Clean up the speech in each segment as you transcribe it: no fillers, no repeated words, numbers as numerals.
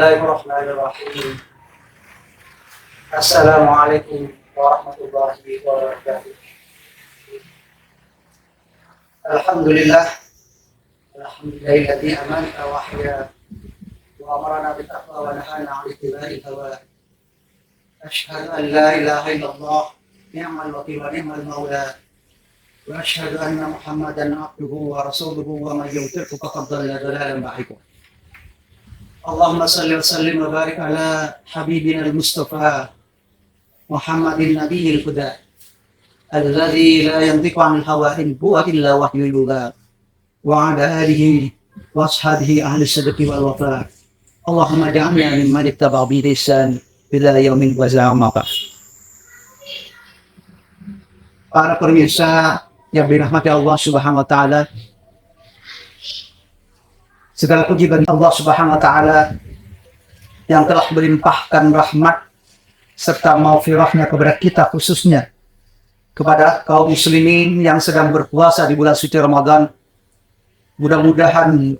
Bismillahirrahmanirrahim. Assalamualaikum warahmatullahi wabarakatuh. Alhamdulillah. Alhamdulillahilladzi amana wa ahya wa amarna bil taqwa wa nahana 'anil ittiba'i hawa. Asyhadu an la ilaha illallah ni'mal wakil wa ni'mal maula. Wa asyhadu anna Muhammadan 'abduhu wa rasuluhu wa man yuti'hu faqad dhalla dhalalan ba'ida. Allahumma salli wa sallim wa barik ala habibina al-Mustafa Muhammadin nabiyil huda alladzi la yantiqu 'anil hawa in huwa illa wahyun yuha wa ala alihi wa ashabihi ahli sidqi wal wafa. Allahumma ja'alna mimman ittaba bi lisan ila yaumin wazama. Para pemirsa yang dirahmati Allah Subhanahu wa taala, segala puji bagi Allah Subhanahu wa taala yang telah melimpahkan rahmat serta maghfirahnya kepada kita, khususnya kepada kaum muslimin yang sedang berpuasa di bulan suci Ramadan. Mudah-mudahan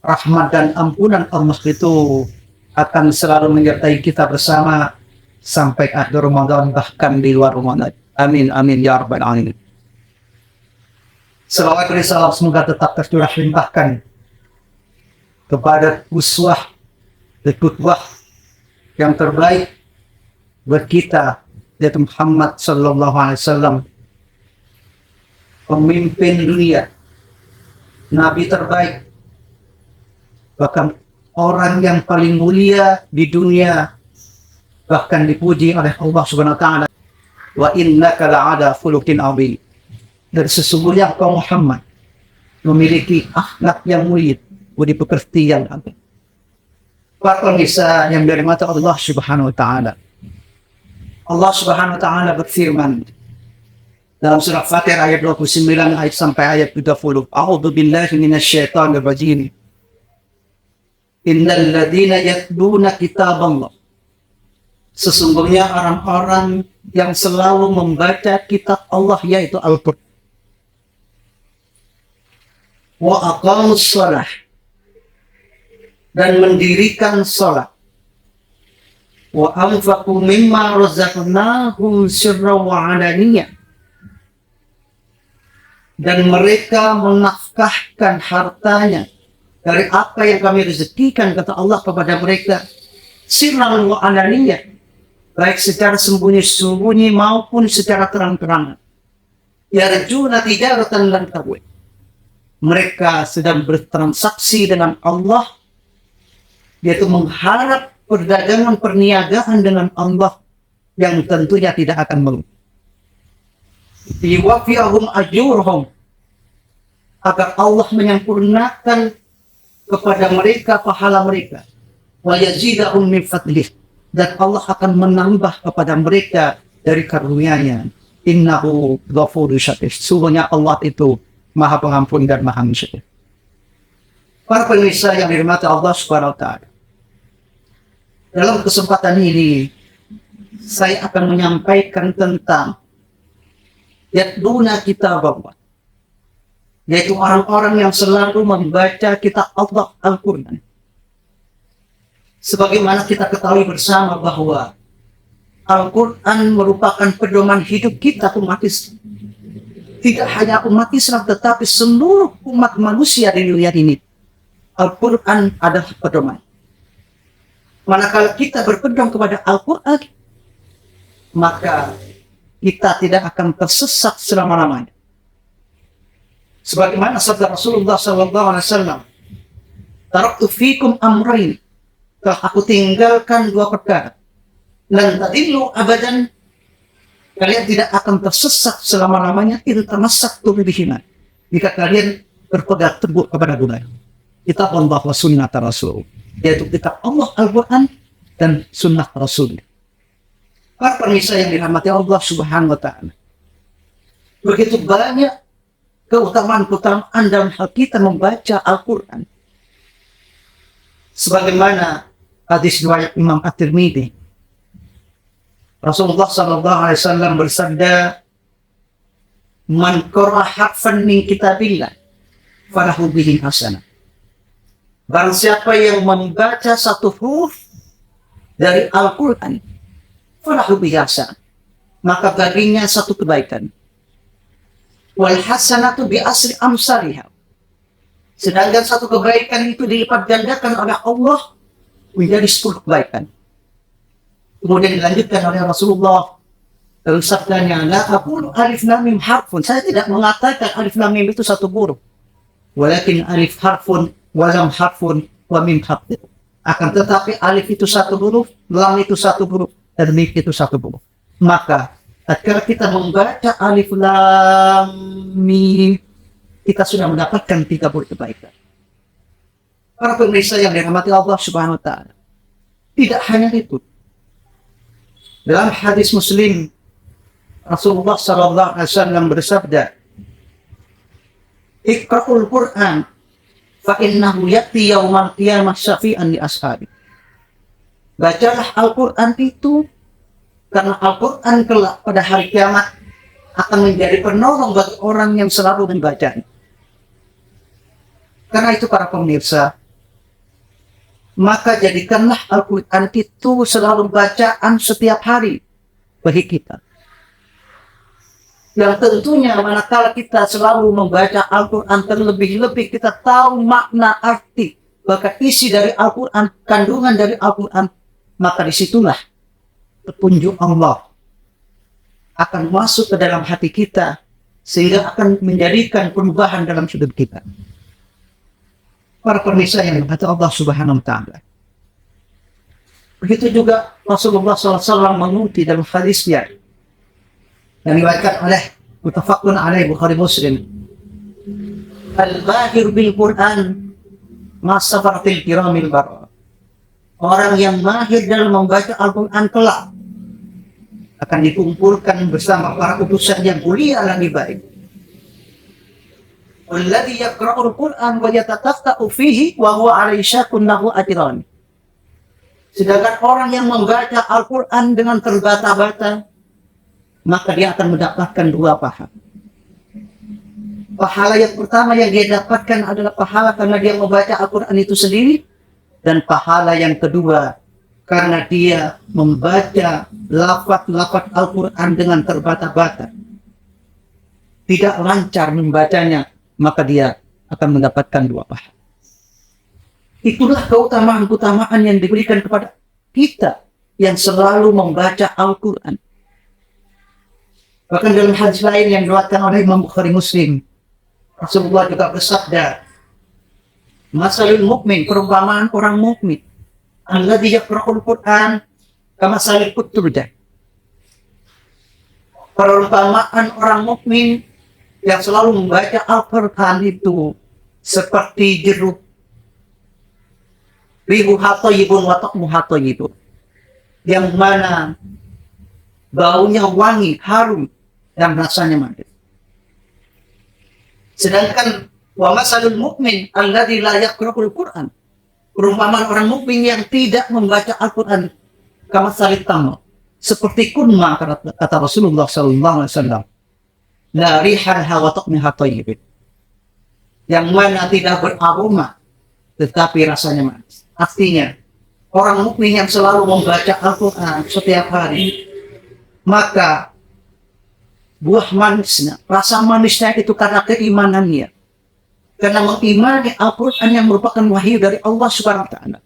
rahmat dan ampunan Allah itu akan selalu menyertai kita bersama sampai akhir Ramadan, bahkan di luar Ramadan. Amin amin ya rabbal alamin. Selawat dan salam semoga tetap tercurah limpahkan kepada uswah dan qudwah yang terbaik buat kita, yaitu Muhammad sallallahu alaihi wasallam, pemimpin dunia, nabi terbaik, bahkan orang yang paling mulia di dunia, bahkan dipuji oleh Allah Subhanahu wa taala. Wa innaka la'ala khuluqin 'adzim. Dan sesungguhnya engkau Muhammad memiliki akhlak yang mulia, budi pekerti yang agung. Para pemirsa yang dirahmati Allah Subhanahu wa taala. Allah Subhanahu wa taala berfirman dalam surah Fatir ayat 29 ayat sampai ayat 30. A'udzu billahi minasyaitonir rajim. Innal ladzina yatluna kitaballah. Sesungguhnya orang-orang yang selalu membaca kitab Allah, yaitu Al-Qur'an. Wa aqamus shalah, dan mendirikan sholat. Wa anfaqu mimma razaqnahum sirran wa 'alaniyah, dan mereka menafkahkan hartanya dari apa yang kami rezekikan, kata Allah, kepada mereka sirran wa 'alaniyah, baik secara sembunyi-sembunyi maupun secara terang-terangan. Yarjuna tijaratan lan tabur. Mereka sedang bertransaksi dengan Allah, yaitu mengharap perdagangan perniagaan dengan Allah yang tentunya tidak akan merugi. Yuwaffihum ajurhum, agar Allah menyempurnakan kepada mereka pahala mereka. Wa yazidahum min fadlih, dan Allah akan menambah kepada mereka dari karunia-Nya. Innahu ghafurur syakur. Sungguhnya Allah itu Maha Pengampun dan Maha Penyayang. Para pemirsa yang dirahmati Allah Subhanahu wa taala, dalam kesempatan ini saya akan menyampaikan tentang yatluna kitaballah, yaitu orang-orang yang selalu membaca kitab Allah, Al-Quran. Sebagaimana kita ketahui bersama bahwa Al-Quran merupakan pedoman hidup kita umat Islam. Tidak hanya umat Islam, tetapi seluruh umat manusia di dunia ini, Al-Quran adalah pedoman. Manakala kita berpegang kepada Al-Quran, maka kita tidak akan tersesat selama-lamanya. Sebagaimana sabda Rasulullah SAW, taraktu fikum amrain, telah aku tinggalkan dua perkara, lan tadillu abadan, kalian tidak akan tersesat selama-lamanya, itu tamassaktum bihima, jika kalian berpegang teguh kepada dua, kitab Allah wa sunnah Rasul, yaitu kitab Allah Al-Quran dan sunnah Rasul. Para pemirsa yang dirahmati Allah Subhanahu wa taala, begitu banyak keutamaan-keutamaan dalam hal kita membaca Al-Quran. Sebagaimana hadis riwayat Imam At-Tirmidzi, Rasulullah SAW bersabda, "Man qara'a harfan min kitabillah falahu bihi hasanah." Barang siapa yang membaca satu huruf dari Al-Quran, falahu bihasan, maka baginya satu kebaikan. Wal hasanatu bi asri amsalihha. Sedangkan satu kebaikan itu dilipat gandakan oleh Allah menjadi 10 kebaikan. Kemudian dilanjutkan oleh Rasulullah dalam sabdanya, la aqulu alif lam mim harfun. Saya tidak mengatakan alif lam mim itu satu huruf. Walakin alif harfun, wa lam harfun, wa mim harfun. Akan tetapi alif itu satu huruf, lam itu satu huruf, dan mim itu satu huruf. Maka tatkala kita membaca alif lam mim, kita sudah mendapatkan 30 kebaikan. Para pemirsa yang dirahmati Allah Subhanahu wa taala. Tidak hanya itu. Dalam hadis Muslim, Rasulullah sallallahu alaihi wasallam bersabda, "Iqra'ul Qur'an fa innahu ya'ti yaumal qiyamah syafi'an li ashabi." Bacalah Al-Qur'an itu karena Al-Qur'an kelak pada hari kiamat akan menjadi penolong bagi orang yang selalu membacanya. Karena itu para pemirsa, maka jadikanlah Al-Quran itu selalu bacaan setiap hari bagi kita. Yang tentunya manakala kita selalu membaca Al-Quran, terlebih-lebih kita tahu makna arti, bahkan isi dari Al-Quran, kandungan dari Al-Quran, maka disitulah petunjuk Allah akan masuk ke dalam hati kita, sehingga akan menjadikan perubahan dalam hidup kita. Para pemirsa yang dirahmati Allah Subhanahu wa taala. Begitu juga Rasulullah SAW menguti dalam hadisnya yang diriwayatkan oleh muttafaqun alaih Bukhari Muslim. Al-bahir bil Quran ma safaratil kiramil barra. Orang yang mahir dalam membaca Al-Quran kelak akan dikumpulkan bersama para utusan yang mulia dan baik. Alladhi yaqra'ul Qur'an wa yatataffa'u fihi wa huwa 'alaihi syaqqun lahu ajran. Sedangkan orang yang membaca Al-Qur'an dengan terbata-bata, maka dia akan mendapatkan 2 pahala. Pahala yang pertama yang dia dapatkan adalah pahala karena dia membaca Al-Qur'an itu sendiri, dan pahala yang kedua karena dia membaca lafaz-lafaz Al-Qur'an dengan terbata-bata. Tidak lancar membacanya, maka dia akan mendapatkan 2 pahala. Itulah keutamaan-keutamaan yang diberikan kepada kita yang selalu membaca Al-Quran. Bahkan dalam hadis lain yang diriwayatkan oleh Imam Bukhari Muslim, Rasulullah juga bersabda, "Masalul mukmin, perumpamaan orang mukmin, alladzi yaqra'ul Qur'an kamasalil qutbah." Perumpamaan orang mukmin yang selalu membaca Al-Quran itu seperti jeruk. Rihu hatoyibun watakmu hatoyibun. Yang mana baunya wangi, harum, dan rasanya manis. Sedangkan wa masalul mu'min alladzi la yaqra'ul Qur'an. Perumpamaan orang mukmin yang tidak membaca Al-Quran kamasalit tamr. Seperti kurma, kata Rasulullah SAW. La rihanha wa ta'miha tayyibin. Yang mana tidak beraroma tetapi rasanya manis. Artinya, orang mukmin yang selalu membaca Al-Quran setiap hari, maka buah manisnya, rasa manisnya itu karena keimanannya. Karena mengimani Al-Quran yang merupakan wahyu dari Allah Subhanahu wa taala.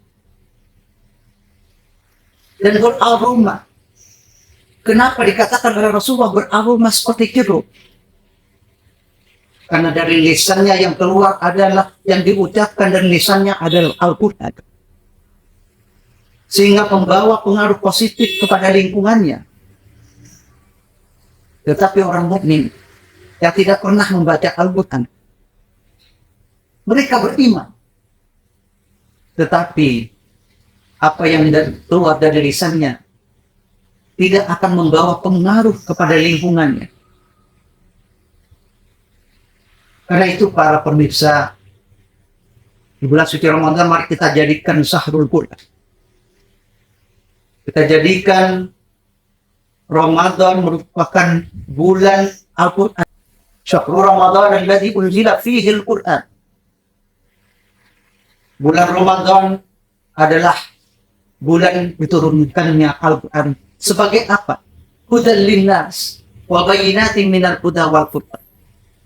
Dan beraroma. Kenapa dikatakan oleh Rasulullah beraroma seperti jeruk? Karena dari lisannya yang keluar adalah, yang diucapkan dari lisannya adalah Al-Quran. Sehingga membawa pengaruh positif kepada lingkungannya. Tetapi orang mukmin yang tidak pernah membaca Al-Quran, mereka beriman. Tetapi apa yang keluar dari lisannya tidak akan membawa pengaruh kepada lingkungannya. Karena itu para pemirsa, di bulan suci Ramadan mari kita jadikan Syahrul Quran. Kita jadikan Ramadan merupakan bulan Al-Quran. Syahrul Ramadan alladzi unzila fihi Al-Quran. Bulan Ramadan adalah bulan diturunkannya Al-Quran sebagai apa? Hudan linnas wa bayyinatin minal huda wal furqan.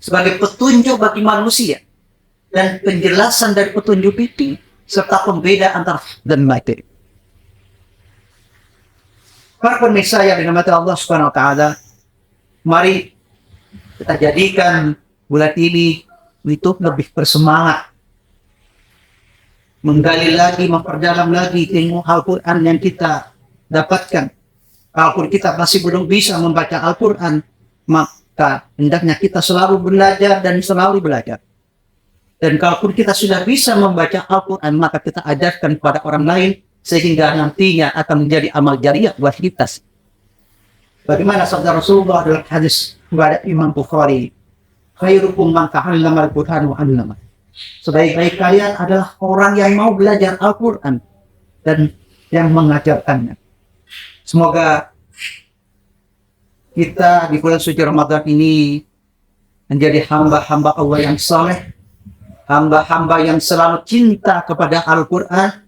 Sebagai petunjuk bagi manusia dan penjelasan dari petunjuk itu serta pembeda antara hak dan batil. Para pemirsa yang dirahmati Allah Subhanahu wa taala, mari kita jadikan bulan ini itu lebih bersemangat, menggali lagi, memperdalam lagi ilmu Al-Quran yang kita dapatkan. Kalau kita masih belum bisa membaca Al-Quran, maka hendaknya kita selalu belajar dan selalu belajar. Dan kalau kita sudah bisa membaca Al-Quran, maka kita ajarkan kepada orang lain, sehingga nantinya akan menjadi amal jariah buat kita. Bagaimana sabda Rasulullah dalam hadis kepada Imam Bukhari, khairukum man ta'allama al-Qur'an wa 'allama. Sebaik-baik kalian adalah orang yang mau belajar Al-Quran dan yang mengajarkannya. Semoga kita di bulan suci Ramadan ini menjadi hamba-hamba Allah yang saleh, hamba-hamba yang selalu cinta kepada Al-Quran,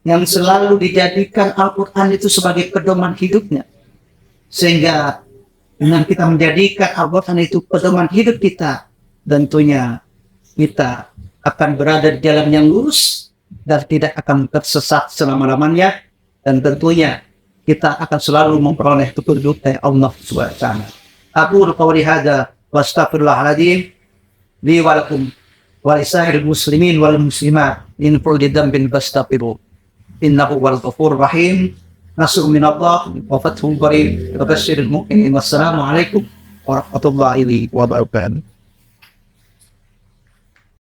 yang selalu dijadikan Al-Quran itu sebagai pedoman hidupnya. Sehingga dengan kita menjadikan Al-Quran itu pedoman hidup kita, tentunya kita akan berada di jalan yang lurus dan tidak akan tersesat selama-lamanya, dan tentunya kita akan selalu memperoleh petunjuk dari Allah Subhanahu wa taala. Aqulu qawli hadza wa astaghfirullahaladzim li wa lakum wa lisairil muslimin wal muslimat min kulli dhanbin fastaghfiruh innahu wal ghafurur rahim. Nasrun minallah wa fathun qarib wa basyiril mu'minin. Wassalamu alaikum warahmatullahi wabarakatuh.